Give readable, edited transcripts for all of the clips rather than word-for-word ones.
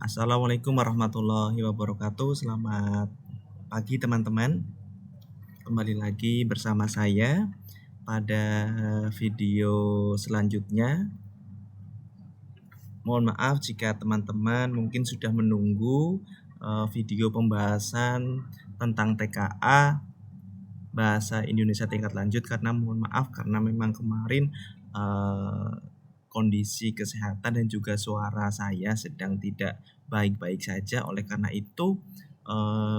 Assalamualaikum warahmatullahi wabarakatuh. Selamat pagi teman-teman. Kembali lagi bersama saya pada video selanjutnya. Mohon maaf jika teman-teman mungkin sudah menunggu video pembahasan tentang TKA Bahasa Indonesia tingkat lanjut, karena mohon maaf karena memang kemarin kondisi kesehatan dan juga suara saya sedang tidak baik-baik saja. Oleh karena itu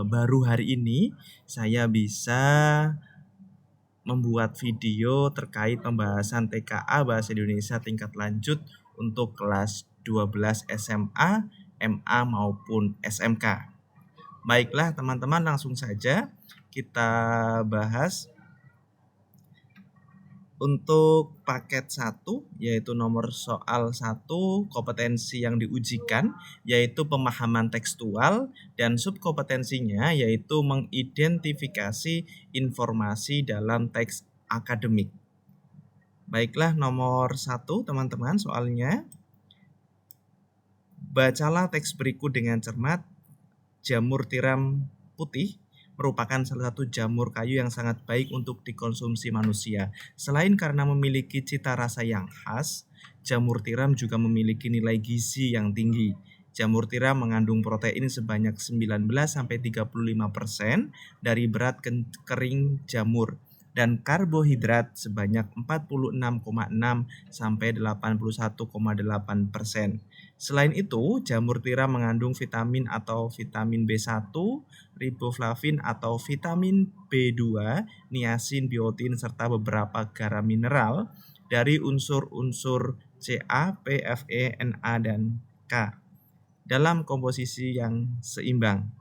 baru hari ini saya bisa membuat video terkait pembahasan TKA Bahasa Indonesia tingkat lanjut untuk kelas 12 SMA, MA maupun SMK. Baiklah teman-teman, langsung saja kita bahas. Untuk paket 1 yaitu nomor soal 1, kompetensi yang diujikan yaitu pemahaman tekstual, dan subkompetensinya yaitu mengidentifikasi informasi dalam teks akademik. Baiklah, nomor 1 teman-teman, soalnya bacalah teks berikut dengan cermat. Jamur tiram putih merupakan salah satu jamur kayu yang sangat baik untuk dikonsumsi manusia. Selain karena memiliki cita rasa yang khas, jamur tiram juga memiliki nilai gizi yang tinggi. Jamur tiram mengandung protein sebanyak 19-35% dari berat kering jamur, dan karbohidrat sebanyak 46,6-81,8%. Selain itu, jamur tiram mengandung vitamin atau vitamin B1, riboflavin atau vitamin B2, niacin, biotin, serta beberapa garam mineral dari unsur-unsur Ca, P, Fe, Na, dan K dalam komposisi yang seimbang.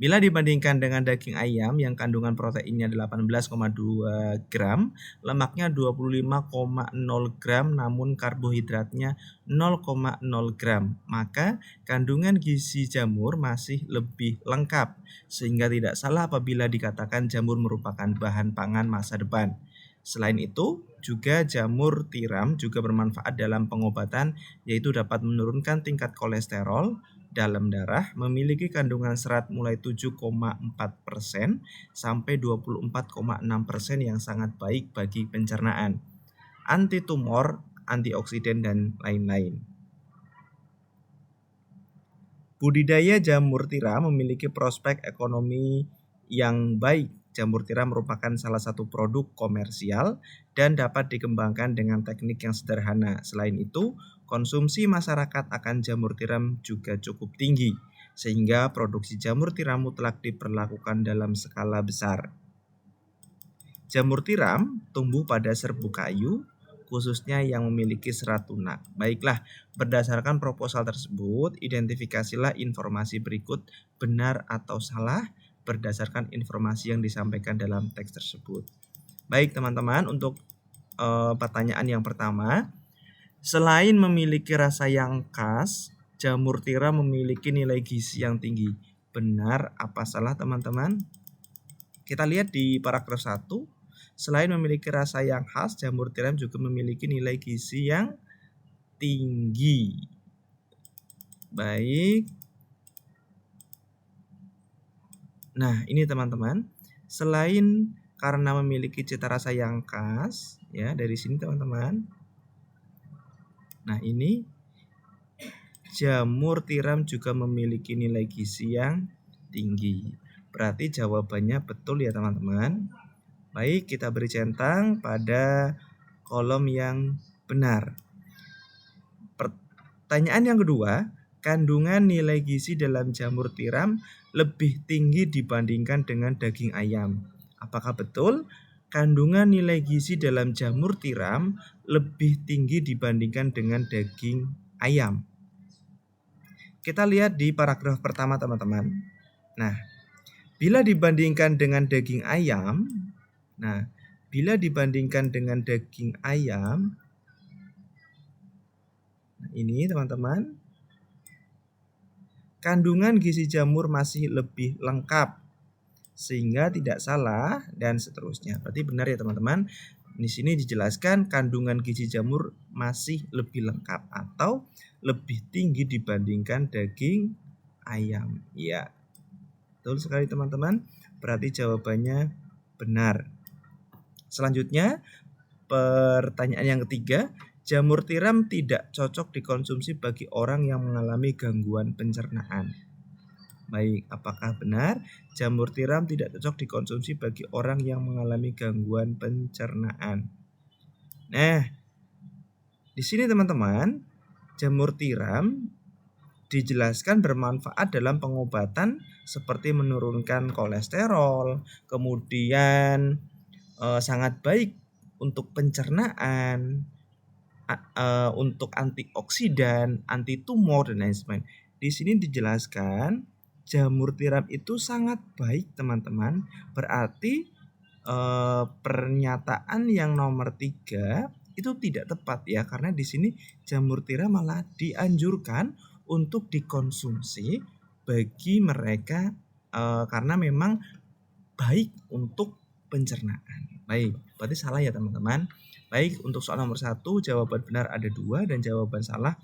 Bila dibandingkan dengan daging ayam yang kandungan proteinnya 18,2 gram, lemaknya 25,0 gram, namun karbohidratnya 0,0 gram, maka kandungan gizi jamur masih lebih lengkap, sehingga tidak salah apabila dikatakan jamur merupakan bahan pangan masa depan. Selain itu, juga jamur tiram juga bermanfaat dalam pengobatan, yaitu dapat menurunkan tingkat kolesterol dalam darah, memiliki kandungan serat mulai 7,4% sampai 24,6% yang sangat baik bagi pencernaan, anti tumor, antioksidan, dan lain-lain. Budidaya jamur tiram memiliki prospek ekonomi yang baik. Jamur tiram merupakan salah satu produk komersial dan dapat dikembangkan dengan teknik yang sederhana. Selain itu, konsumsi masyarakat akan jamur tiram juga cukup tinggi, sehingga produksi jamur tiram mutlak diperlakukan dalam skala besar. Jamur tiram tumbuh pada serbuk kayu, khususnya yang memiliki serat lunak. Baiklah, berdasarkan proposal tersebut, identifikasilah informasi berikut benar atau salah berdasarkan informasi yang disampaikan dalam teks tersebut. Baik teman-teman, untuk pertanyaan yang pertama, selain memiliki rasa yang khas, jamur tiram memiliki nilai gizi yang tinggi. Benar apa salah teman-teman? Kita lihat di paragraf 1. Selain memiliki rasa yang khas, jamur tiram juga memiliki nilai gizi yang tinggi. Baik. Nah, ini teman-teman. Selain karena memiliki cita rasa yang khas, ya, dari sini teman-teman. Nah, ini jamur tiram juga memiliki nilai gizi yang tinggi. Berarti jawabannya betul ya teman-teman. Baik, kita beri centang pada kolom yang benar. Pertanyaan yang kedua, kandungan nilai gizi dalam jamur tiram lebih tinggi dibandingkan dengan daging ayam. Apakah betul kandungan nilai gizi dalam jamur tiram lebih tinggi dibandingkan dengan daging ayam? Kita lihat di paragraf pertama teman-teman. Nah, bila dibandingkan dengan daging ayam, ini teman-teman, kandungan gizi jamur masih lebih lengkap, sehingga tidak salah dan seterusnya. Berarti benar ya teman-teman. Di sini dijelaskan kandungan gizi jamur masih lebih lengkap atau lebih tinggi dibandingkan daging ayam. Ya, betul sekali teman-teman. Berarti jawabannya benar. Selanjutnya, pertanyaan yang ketiga, jamur tiram tidak cocok dikonsumsi bagi orang yang mengalami gangguan pencernaan. Baik, apakah benar jamur tiram tidak cocok dikonsumsi bagi orang yang mengalami gangguan pencernaan? Nah, di sini teman-teman, jamur tiram dijelaskan bermanfaat dalam pengobatan seperti menurunkan kolesterol, kemudian sangat baik untuk pencernaan, untuk antioksidan, anti tumor dan lain sebagainya. Di sini dijelaskan jamur tiram itu sangat baik teman-teman. Berarti pernyataan yang nomor 3 itu tidak tepat ya, karena di sini jamur tiram malah dianjurkan untuk dikonsumsi bagi mereka karena memang baik untuk pencernaan. Baik, berarti salah ya teman-teman. Baik, untuk soal nomor 1 jawaban benar ada 2 dan jawaban salah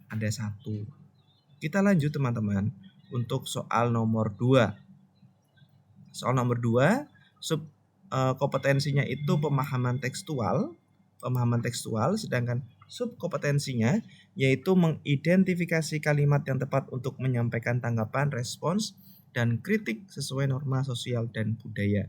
ada 1. Kita lanjut teman-teman untuk soal nomor 2. Soal nomor 2 kompetensinya itu pemahaman tekstual, sedangkan subkompetensinya yaitu mengidentifikasi kalimat yang tepat untuk menyampaikan tanggapan, respons, dan kritik sesuai norma sosial dan budaya.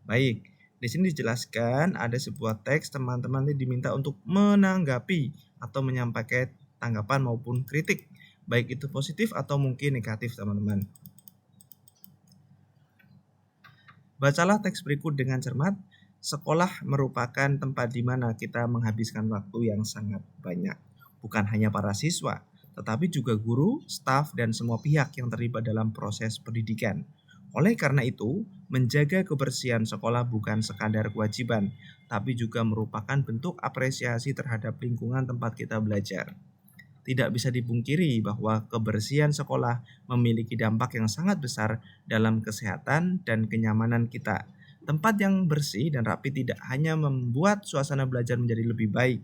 Baik, di sini dijelaskan ada sebuah teks, teman-teman diminta untuk menanggapi atau menyampaikan tanggapan maupun kritik, baik itu positif atau mungkin negatif teman-teman. Bacalah teks berikut dengan cermat. Sekolah merupakan tempat di mana kita menghabiskan waktu yang sangat banyak. Bukan hanya para siswa, tetapi juga guru, staf, dan semua pihak yang terlibat dalam proses pendidikan. Oleh karena itu, menjaga kebersihan sekolah bukan sekadar kewajiban, tapi juga merupakan bentuk apresiasi terhadap lingkungan tempat kita belajar. Tidak bisa dipungkiri bahwa kebersihan sekolah memiliki dampak yang sangat besar dalam kesehatan dan kenyamanan kita. Tempat yang bersih dan rapi tidak hanya membuat suasana belajar menjadi lebih baik,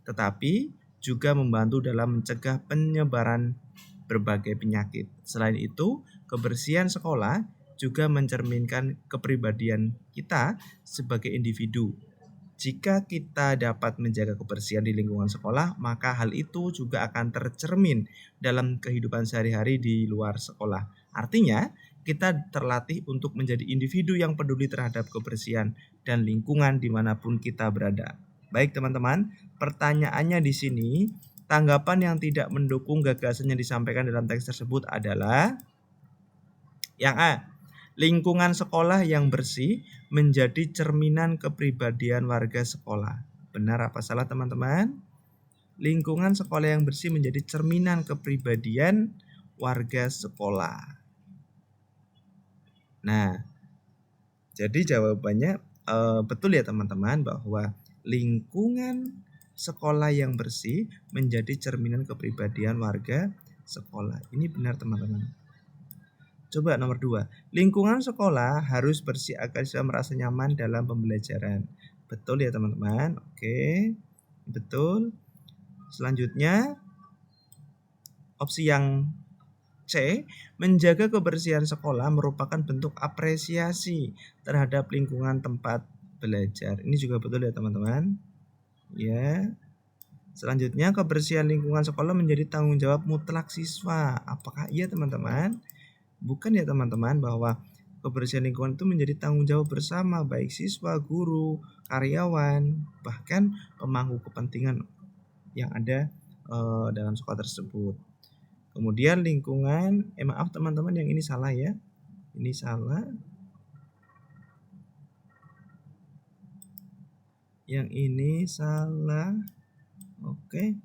tetapi juga membantu dalam mencegah penyebaran berbagai penyakit. Selain itu, kebersihan sekolah juga mencerminkan kepribadian kita sebagai individu. Jika kita dapat menjaga kebersihan di lingkungan sekolah, maka hal itu juga akan tercermin dalam kehidupan sehari-hari di luar sekolah. Artinya, kita terlatih untuk menjadi individu yang peduli terhadap kebersihan dan lingkungan dimanapun kita berada. Baik teman-teman, pertanyaannya di sini, tanggapan yang tidak mendukung gagasan yang disampaikan dalam teks tersebut adalah yang A. Lingkungan sekolah yang bersih menjadi cerminan kepribadian warga sekolah. Benar apa salah teman-teman? Lingkungan sekolah yang bersih menjadi cerminan kepribadian warga sekolah. Nah, jadi jawabannya betul ya teman-teman, bahwa lingkungan sekolah yang bersih menjadi cerminan kepribadian warga sekolah. Ini benar teman-teman. Coba nomor 2, lingkungan sekolah harus bersih agar siswa merasa nyaman dalam pembelajaran. Betul ya teman-teman? Oke, betul. Selanjutnya, opsi yang C, menjaga kebersihan sekolah merupakan bentuk apresiasi terhadap lingkungan tempat belajar. Ini juga betul ya teman-teman? Ya. Selanjutnya, kebersihan lingkungan sekolah menjadi tanggung jawab mutlak siswa. Apakah iya teman-teman? Bukan ya teman-teman, bahwa kebersihan lingkungan itu menjadi tanggung jawab bersama baik siswa, guru, karyawan, bahkan pemangku kepentingan yang ada dalam sekolah tersebut. Kemudian lingkungan, maaf teman-teman, yang ini salah ya. Ini salah. Yang ini salah. Oke.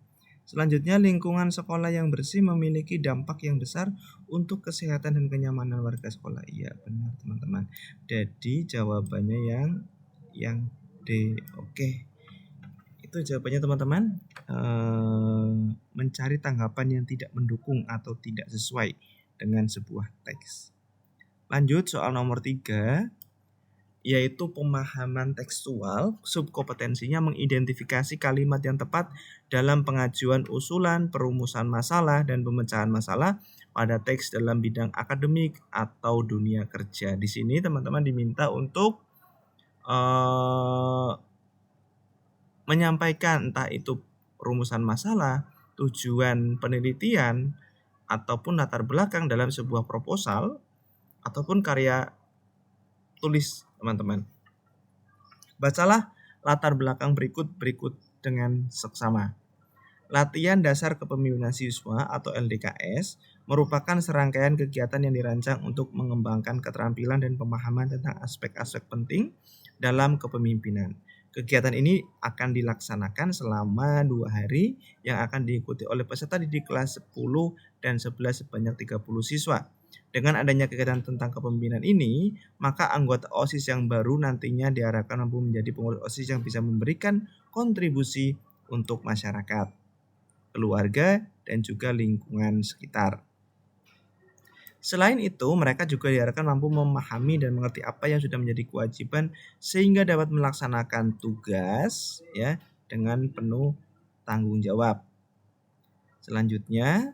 Selanjutnya, lingkungan sekolah yang bersih memiliki dampak yang besar untuk kesehatan dan kenyamanan warga sekolah. Iya, benar teman-teman. Jadi jawabannya yang D. Oke. Itu jawabannya teman-teman. Mencari tanggapan yang tidak mendukung atau tidak sesuai dengan sebuah teks. Lanjut soal nomor 3. yaitu pemahaman tekstual. Subkompetensinya mengidentifikasi kalimat yang tepat dalam pengajuan usulan, perumusan masalah, dan pemecahan masalah pada teks dalam bidang akademik atau dunia kerja. Di sini teman-teman diminta untuk menyampaikan entah itu rumusan masalah, tujuan penelitian, ataupun latar belakang dalam sebuah proposal ataupun karya tulis teman-teman. Bacalah latar belakang berikut dengan seksama. Latihan dasar kepemimpinan siswa atau LDKS merupakan serangkaian kegiatan yang dirancang untuk mengembangkan keterampilan dan pemahaman tentang aspek-aspek penting dalam kepemimpinan. Kegiatan ini akan dilaksanakan selama 2 hari yang akan diikuti oleh peserta didik kelas 10 dan 11 sebanyak 30 siswa. Dengan adanya kegiatan tentang kepemimpinan ini, maka anggota OSIS yang baru nantinya diharapkan mampu menjadi pengurus OSIS yang bisa memberikan kontribusi untuk masyarakat, keluarga, dan juga lingkungan sekitar. Selain itu, mereka juga diharapkan mampu memahami dan mengerti apa yang sudah menjadi kewajiban sehingga dapat melaksanakan tugas ya dengan penuh tanggung jawab. Selanjutnya,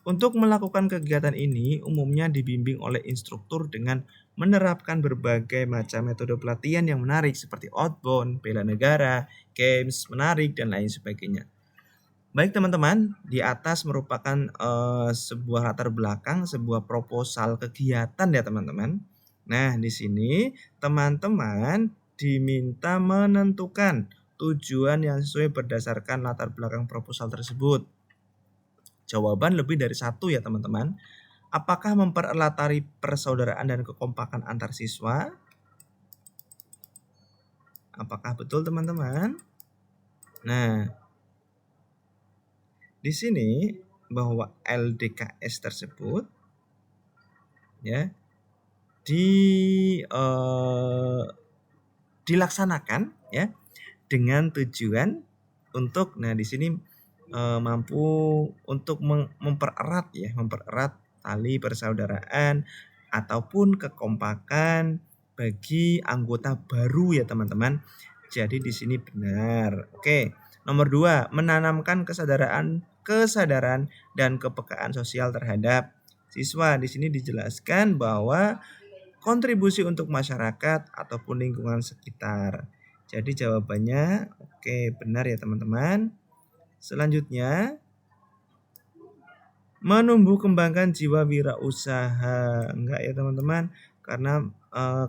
untuk melakukan kegiatan ini umumnya dibimbing oleh instruktur dengan menerapkan berbagai macam metode pelatihan yang menarik seperti outbound, bela negara, games menarik, dan lain sebagainya. Baik teman-teman, di atas merupakan sebuah latar belakang, sebuah proposal kegiatan ya teman-teman. Nah, di sini teman-teman diminta menentukan tujuan yang sesuai berdasarkan latar belakang proposal tersebut. Jawaban lebih dari satu ya teman-teman. Apakah mempererat tali persaudaraan dan kekompakan antar siswa? Apakah betul teman-teman? Nah, di sini bahwa LDKS tersebut ya dilaksanakan ya dengan tujuan untuk di sini mampu untuk mempererat tali persaudaraan ataupun kekompakan bagi anggota baru ya teman-teman. Jadi di sini benar. Oke. Nomor 2, menanamkan kesadaran dan kepekaan sosial terhadap siswa. Di sini dijelaskan bahwa kontribusi untuk masyarakat ataupun lingkungan sekitar. Jadi jawabannya oke, benar ya teman-teman. Selanjutnya, menumbuh kembangkan jiwa wirausaha. Enggak ya teman-teman, karena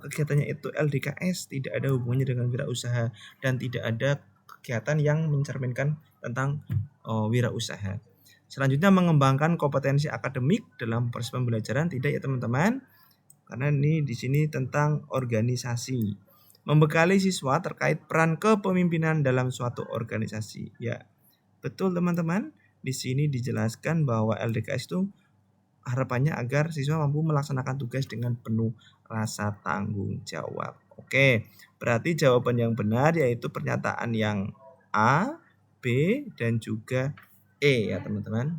kegiatannya itu LDKS, tidak ada hubungannya dengan wirausaha dan tidak ada kegiatan yang mencerminkan tentang wirausaha. Selanjutnya, mengembangkan kompetensi akademik dalam proses pembelajaran, tidak ya teman-teman, karena ini di sini tentang organisasi. Membekali siswa terkait peran kepemimpinan dalam suatu organisasi. Ya, betul teman-teman. Di sini dijelaskan bahwa LDKS itu harapannya agar siswa mampu melaksanakan tugas dengan penuh rasa tanggung jawab. Oke, berarti jawaban yang benar yaitu pernyataan yang A, B, dan juga E ya teman-teman.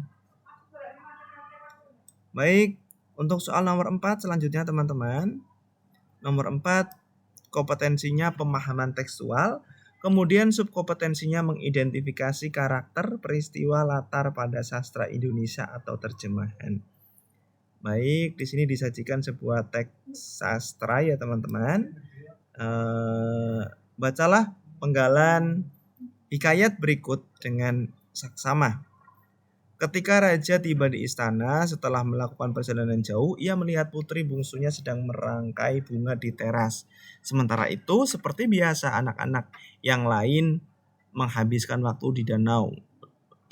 Baik, untuk soal nomor 4 selanjutnya teman-teman. Nomor 4, kompetensinya pemahaman tekstual. Kemudian subkompetensinya mengidentifikasi karakter peristiwa latar pada sastra Indonesia atau terjemahan. Baik, di sini disajikan sebuah teks sastra ya teman-teman. Bacalah penggalan hikayat berikut dengan saksama. Ketika raja tiba di istana setelah melakukan perjalanan jauh, ia melihat putri bungsunya sedang merangkai bunga di teras. Sementara itu, seperti biasa anak-anak yang lain menghabiskan waktu di danau.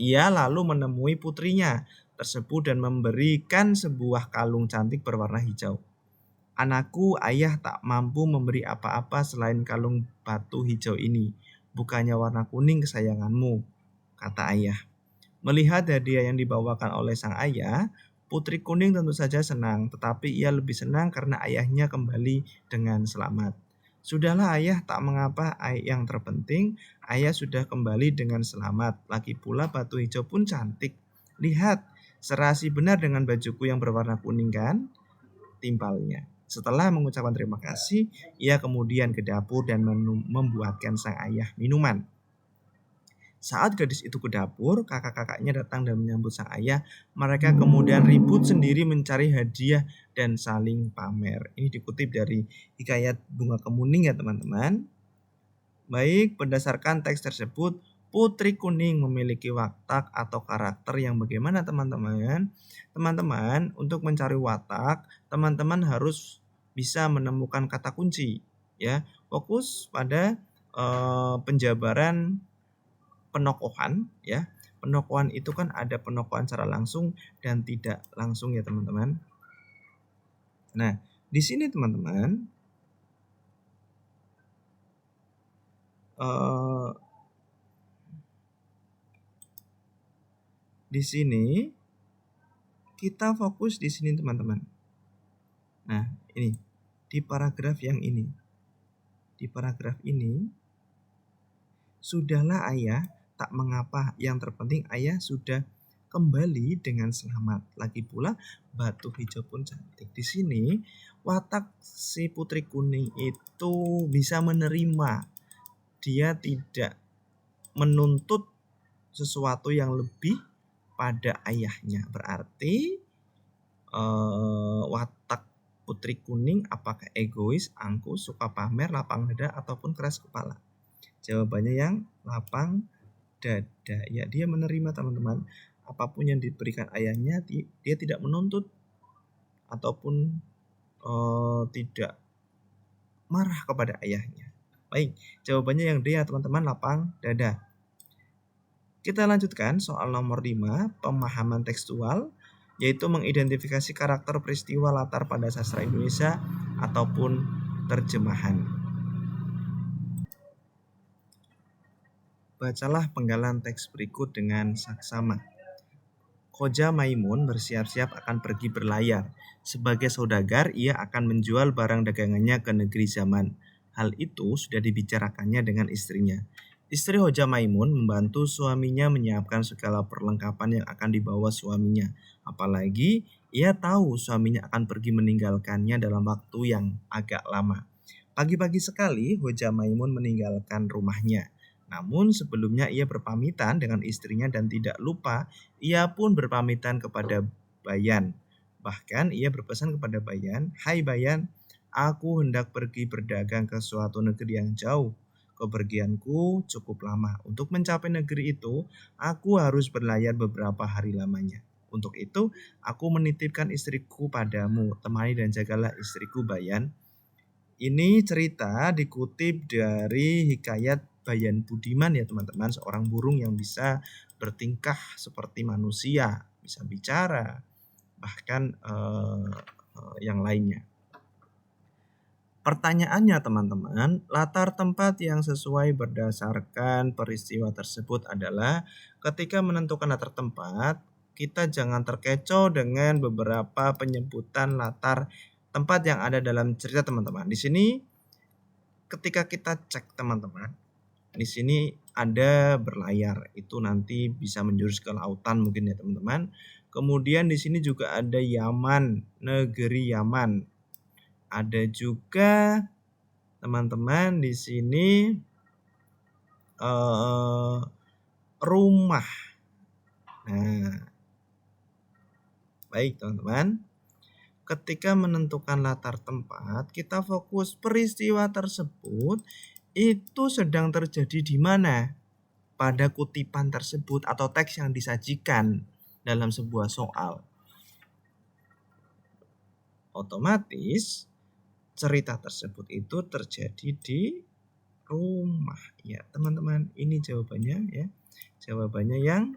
Ia lalu menemui putrinya tersebut dan memberikan sebuah kalung cantik berwarna hijau. Anakku, ayah tak mampu memberi apa-apa selain kalung batu hijau ini. Bukannya warna kuning kesayanganmu, kata ayah. Melihat hadiah yang dibawakan oleh sang ayah, putri kuning tentu saja senang, tetapi ia lebih senang karena ayahnya kembali dengan selamat. Sudahlah ayah, tak mengapa, yang terpenting ayah sudah kembali dengan selamat. Lagi pula batu hijau pun cantik. Lihat, serasi benar dengan bajuku yang berwarna kuning kan? Timpalnya. Setelah mengucapkan terima kasih, ia kemudian ke dapur dan membuatkan sang ayah minuman. Saat gadis itu ke dapur, kakak-kakaknya datang dan menyambut sang ayah. Mereka kemudian ribut sendiri mencari hadiah dan saling pamer. Ini dikutip dari Hikayat Bunga Kemuning ya teman-teman. Baik, berdasarkan teks tersebut, Putri Kuning memiliki watak atau karakter yang bagaimana teman-teman? Teman-teman, untuk mencari watak, teman-teman harus bisa menemukan kata kunci. Ya, fokus pada penjabaran penokohan ya. Penokohan itu kan ada penokohan secara langsung dan tidak langsung ya teman-teman. Nah, di sini teman-teman di sini kita fokus di sini teman-teman. Nah, ini di paragraf yang ini. Di paragraf ini, sudahlah ayah, tak mengapa, yang terpenting ayah sudah kembali dengan selamat. Lagi pula batu hijau pun cantik. Di sini watak si Putri Kuning itu bisa menerima. Dia tidak menuntut sesuatu yang lebih pada ayahnya. Berarti watak Putri Kuning apakah egois, angkuh, suka pamer, lapang dada, ataupun keras kepala? Jawabannya yang lapang dada. Ya, dia menerima teman-teman. Apapun yang diberikan ayahnya, dia tidak menuntut ataupun tidak marah kepada ayahnya. Baik, jawabannya yang D ya teman-teman, lapang dada. Kita lanjutkan soal nomor 5, pemahaman tekstual, yaitu mengidentifikasi karakter peristiwa latar pada sastra Indonesia ataupun terjemahan. Bacalah penggalan teks berikut dengan saksama. Khoja Maimun bersiap-siap akan pergi berlayar. Sebagai saudagar, ia akan menjual barang dagangannya ke negeri zaman. Hal itu sudah dibicarakannya dengan istrinya. Istri Khoja Maimun membantu suaminya menyiapkan segala perlengkapan yang akan dibawa suaminya. Apalagi ia tahu suaminya akan pergi meninggalkannya dalam waktu yang agak lama. Pagi-pagi sekali Khoja Maimun meninggalkan rumahnya. Namun sebelumnya ia berpamitan dengan istrinya dan tidak lupa ia pun berpamitan kepada Bayan. Bahkan ia berpesan kepada Bayan, "Hai Bayan, aku hendak pergi berdagang ke suatu negeri yang jauh. Kepergianku cukup lama. Untuk mencapai negeri itu, aku harus berlayar beberapa hari lamanya. Untuk itu, aku menitipkan istriku padamu. Temani dan jagalah istriku Bayan." Ini cerita dikutip dari Hikayat Bayan Budiman ya teman-teman, seorang burung yang bisa bertingkah seperti manusia, bisa bicara, bahkan yang lainnya. Pertanyaannya teman-teman, latar tempat yang sesuai berdasarkan peristiwa tersebut adalah ketika menentukan latar tempat, kita jangan terkecoh dengan beberapa penyebutan latar tempat yang ada dalam cerita teman-teman. Di sini ketika kita cek teman-teman, di sini ada berlayar, itu nanti bisa menjurus ke lautan mungkin ya teman-teman. Kemudian di sini juga ada Yaman, negeri Yaman. Ada juga teman-teman di sini rumah. Nah, baik teman-teman. Ketika menentukan latar tempat, kita fokus peristiwa tersebut itu sedang terjadi di mana pada kutipan tersebut atau teks yang disajikan dalam sebuah soal. Otomatis cerita tersebut itu terjadi di rumah. Ya, teman-teman, ini jawabannya ya. Jawabannya yang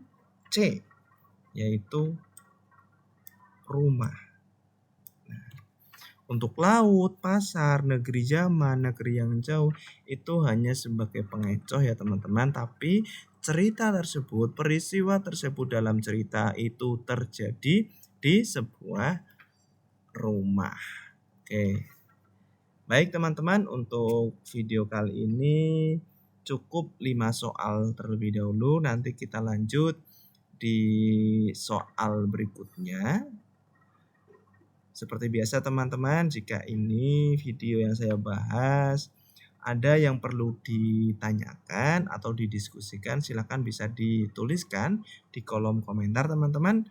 C, yaitu rumah. Untuk laut, pasar, negeri zaman, negeri yang jauh itu hanya sebagai pengecoh ya teman-teman. Tapi cerita tersebut, peristiwa tersebut dalam cerita itu terjadi di sebuah rumah. Oke. Baik teman-teman, untuk video kali ini cukup 5 soal terlebih dahulu. Nanti kita lanjut di soal berikutnya. Seperti biasa teman-teman, jika ini video yang saya bahas ada yang perlu ditanyakan atau didiskusikan, silakan bisa dituliskan di kolom komentar teman-teman.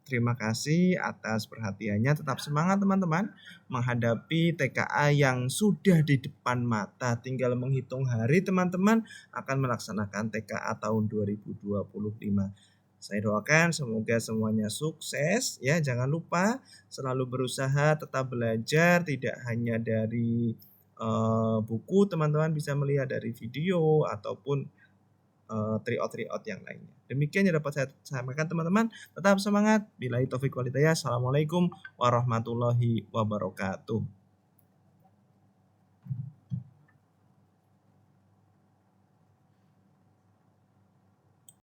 Terima kasih atas perhatiannya. Tetap semangat teman-teman menghadapi TKA yang sudah di depan mata. Tinggal menghitung hari teman-teman akan melaksanakan TKA tahun 2025. Saya doakan semoga semuanya sukses ya. Jangan lupa selalu berusaha, tetap belajar, tidak hanya dari buku, teman-teman bisa melihat dari video ataupun tryout yang lainnya. Demikian yang dapat saya sampaikan teman-teman. Tetap semangat. Billahi taufiq wal hidayah. Assalamualaikum warahmatullahi wabarakatuh.